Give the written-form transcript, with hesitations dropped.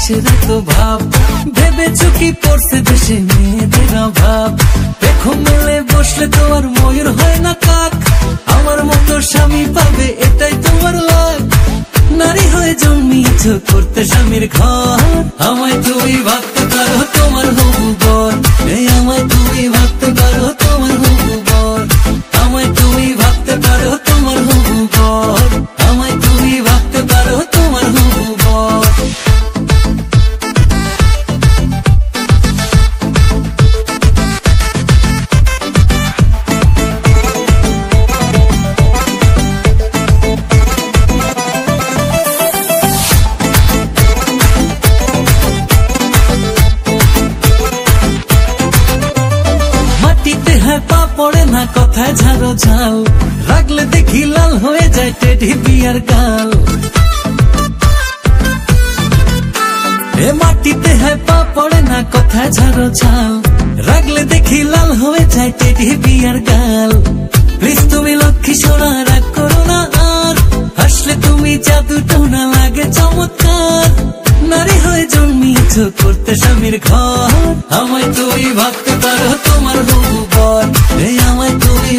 কিসের এত ভাব? ভেবেছো কি পড়ছে দেশে মেয়েদের অভাব? দেখো মেলে বসলে তোমার ময়ূর হয় না কাক। আমার মতো স্বামী পাবে এটাই তোমার লাগ। নারী হয়ে জন্মিয়েছ করতে স্বামীর ঘর। আমায় তুমি ভাবতে পারো তোমার হবু বর। আমায় তুমি ভাবতে পারো তোমার হবু বর। আমায় তুমি ভাবতে পারো তোমার হবু বর। আমায় তুমি ভাবতে পারো তোমার হবু বর। পা পড়ে না কথায় ঝাড়ো ঝাল। রাখলে দেখি লাল হয়ে যায় টেডি বিয়ার গাল। এ মাটিতে হয় পা পড়ে না কথায় ঝাড়ো ঝাল। রাখলে দেখি লাল হয়ে যায় টেডি বিয়ার গাল। প্লিজ তুমি লক্ষ্মী সোনা রাগ করো না আর। হাসলে তুমি জাদু টোনা লাগে চমৎকার। নারী হয়ে জন্মিয়েছ করতে স্বামীর ঘর। আমায় তুমি ভাবতে পারো তোমার হবু বর। আমায় তুমি